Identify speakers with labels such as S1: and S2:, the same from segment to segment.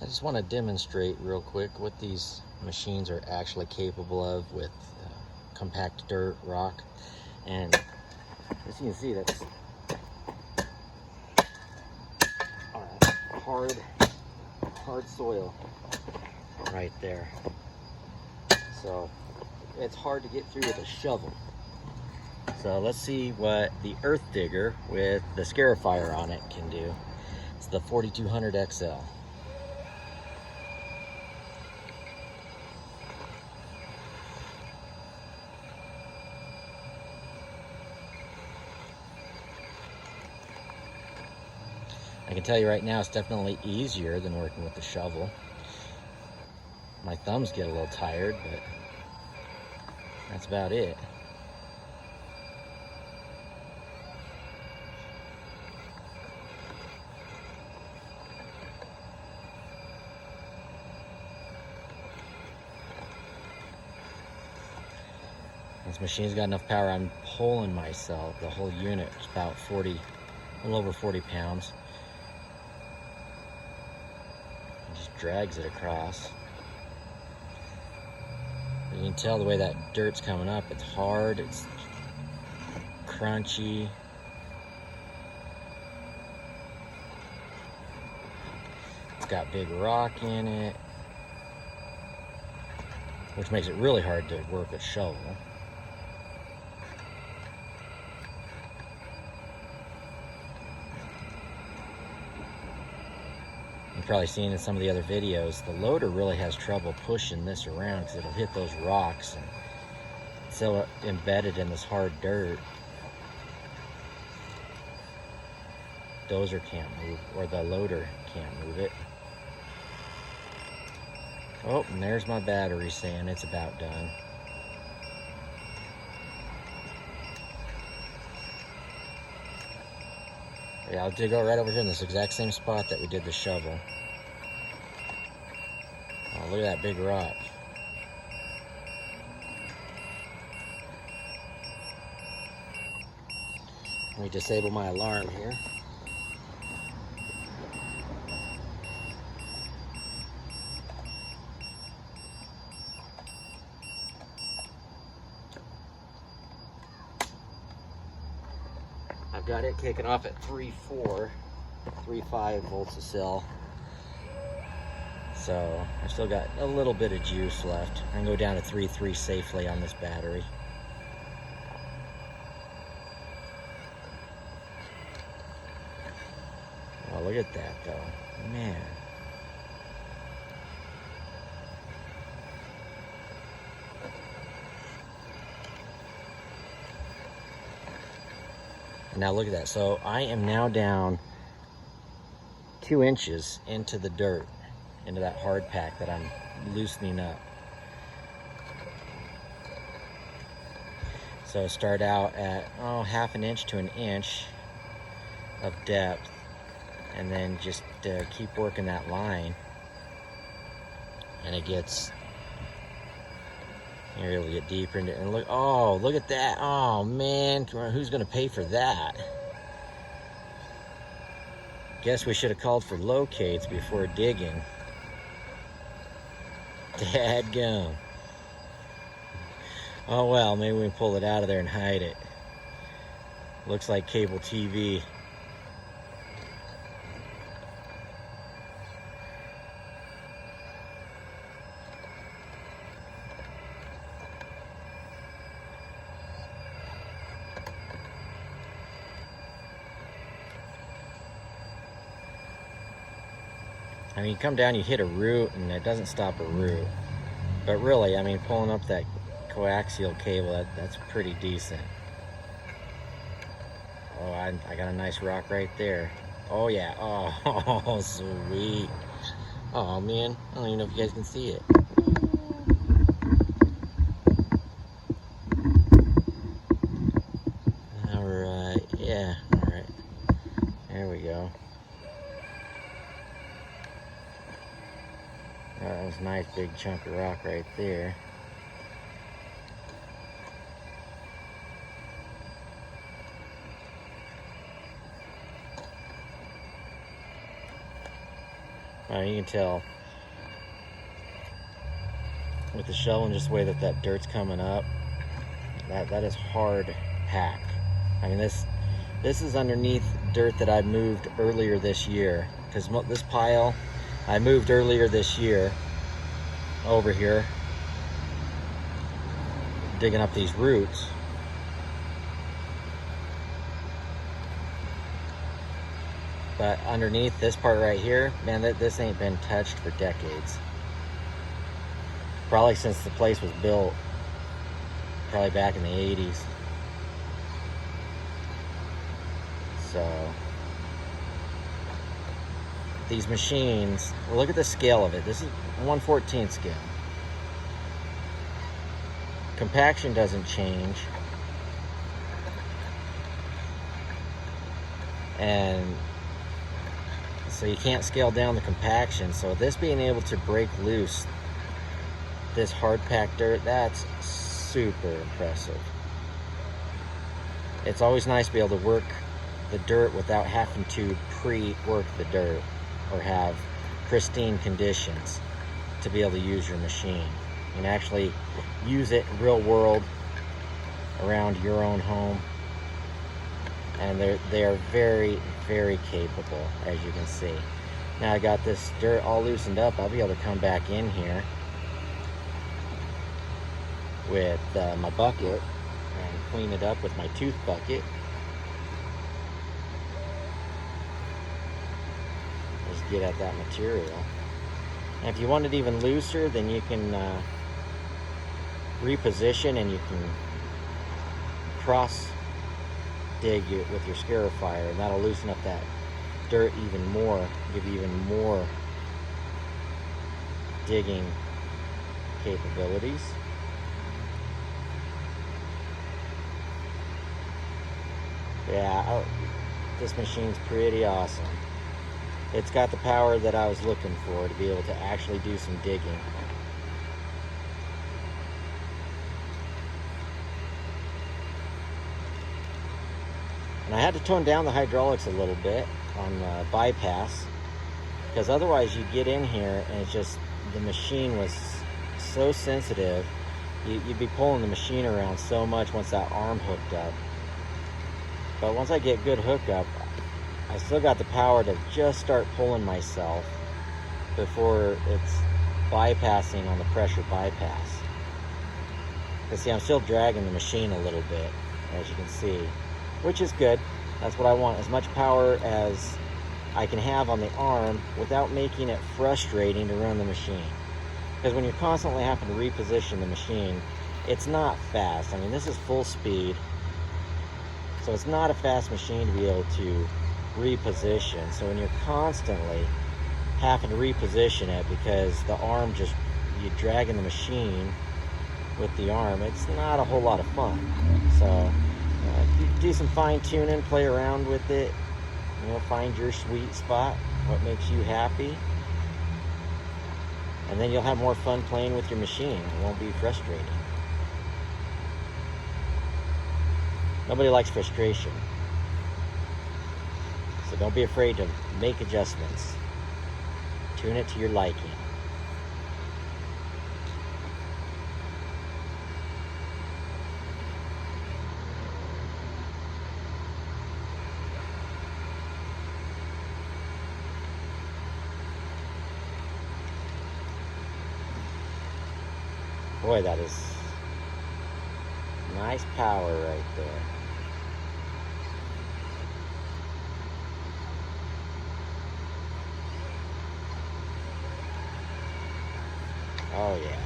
S1: just want to demonstrate real quick what these machines are actually capable of with compact dirt, rock, and as you can see, that's hard soil right there. So it's hard to get through with a shovel. So let's see what the earth digger with the scarifier on it can do. It's the 4200 XL. I can tell you right now, it's definitely easier than working with the shovel. My thumbs get a little tired, but that's about it. This machine's got enough power, I'm pulling myself. The whole unit is about a little over 40 pounds. It just drags it across. You can tell the way that dirt's coming up. It's hard, it's crunchy. It's got big rock in it, which makes it really hard to work with shovel. You've probably seen in some of the other videos, the loader really has trouble pushing this around because it'll hit those rocks and it's so embedded in this hard dirt. Dozer can't move, or the loader can't move it. Oh, and there's my battery saying it's about done. Yeah, I'll dig right over here in this exact same spot that we did the shovel. Oh, look at that big rock. Let me disable my alarm here. I've got it kicking off at 3.5 volts a cell. So I've still got a little bit of juice left. I can go down to 3.3 safely on this battery. Oh, look at that though, man. Now look at that. So I am now down 2 inches into the dirt, into that hard pack that I'm loosening up. So start out at half an inch to an inch of depth, and then just keep working that line, and it gets, you're able to get deeper into it. And look, oh, look at that. Oh man, who's gonna pay for that? Guess we should have called for locates before digging. Dadgum. Oh well, maybe we can pull it out of there and hide it. Looks like cable TV. I mean, you come down, you hit a root, and it doesn't stop a root. But really, I mean, pulling up that coaxial cable, that's pretty decent. Oh, I got a nice rock right there. Oh, yeah. Oh, sweet. Oh, man. I don't even know if you guys can see it. All right. Yeah. All right. There we go. That was a nice big chunk of rock right there. You can tell with the shovel and just the way that dirt's coming up. That is hard pack. I mean, this is underneath dirt that I moved earlier this year, because this pile I moved earlier this year over here, digging up these roots. But underneath this part right here, man, this ain't been touched for decades. Probably since the place was built, probably back in the 80s. So, these machines, well, look at the scale of it. This is 1/14 scale. Compaction doesn't change. And so you can't scale down the compaction. So this being able to break loose this hard packed dirt, that's super impressive. It's always nice to be able to work the dirt without having to pre-work the dirt or have pristine conditions to be able to use your machine and actually use it in real world around your own home. And they are very, very capable, as you can see. Now I got this dirt all loosened up. I'll be able to come back in here with my bucket and clean it up with my tooth bucket. Just get at that material. And if you want it even looser, then you can reposition, and you can cross dig it with your scarifier, and that'll loosen up that dirt even more, give you even more digging capabilities. Yeah, this machine's pretty awesome. It's got the power that I was looking for to be able to actually do some digging. And I had to tone down the hydraulics a little bit on the bypass, because otherwise you get in here and it's just, the machine was so sensitive, you'd be pulling the machine around so much once that arm hooked up. But once I get good hookup, I still got the power to just start pulling myself before it's bypassing on the pressure bypass. Because see, I'm still dragging the machine a little bit, as you can see, which is good. That's what I want, as much power as I can have on the arm without making it frustrating to run the machine. Because when you're constantly having to reposition the machine, it's not fast. I mean, this is full speed, so it's not a fast machine to be able to reposition. So when you're constantly having to reposition it because the arm just, you're dragging the machine with the arm, it's not a whole lot of fun. So do some fine tuning, play around with it, you know, find your sweet spot, what makes you happy, and then you'll have more fun playing with your machine. It won't be frustrating. Nobody likes frustration, so don't be afraid to make adjustments. Tune it to your liking. Boy, that is nice power right there. Oh yeah.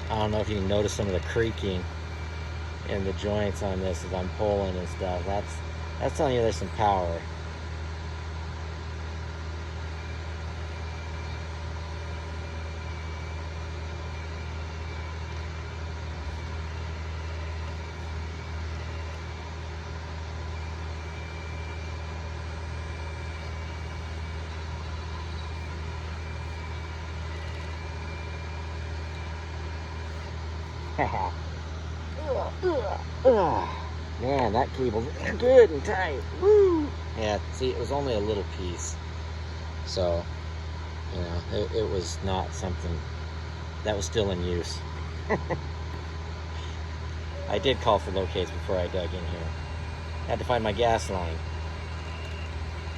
S1: I don't know if you can notice some of the creaking in the joints on this as I'm pulling and stuff. That's telling you there's some power. Man, that cable's good and tight. Woo! Yeah, see, it was only a little piece. So, you know, it was not something that was still in use. I did call for locates before I dug in here. Had to find my gas line.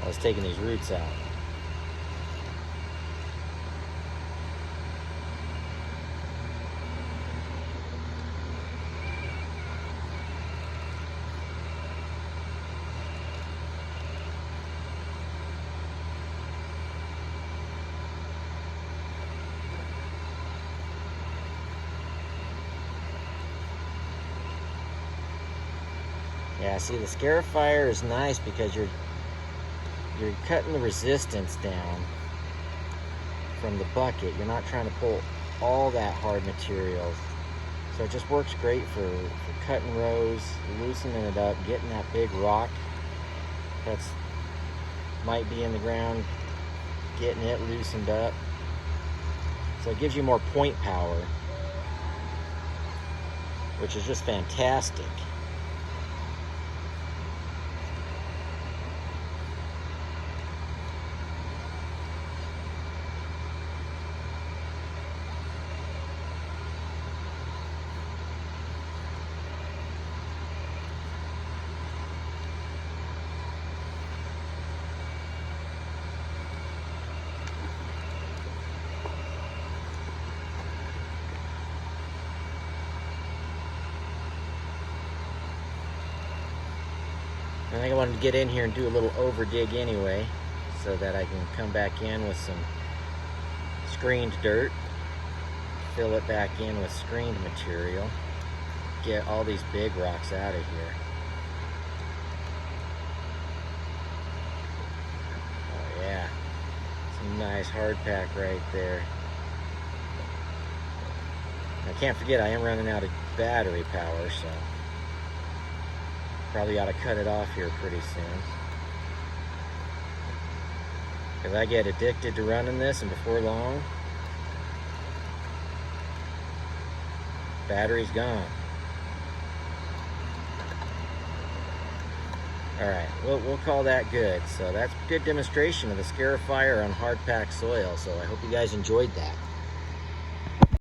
S1: I was taking these roots out. Yeah, see, the scarifier is nice because you're cutting the resistance down from the bucket. You're not trying to pull all that hard material. So it just works great for cutting rows, loosening it up, getting that big rock that's might be in the ground, getting it loosened up. So it gives you more point power, which is just fantastic. I think I wanted to get in here and do a little over dig anyway, so that I can come back in with some screened dirt, fill it back in with screened material, get all these big rocks out of here. Oh yeah, some nice hard pack right there. I can't forget I am running out of battery power, so probably ought to cut it off here pretty soon, because I get addicted to running this, and before long, battery's gone. Alright, we'll call that good. So that's a good demonstration of the scarifier on hard packed soil. So I hope you guys enjoyed that.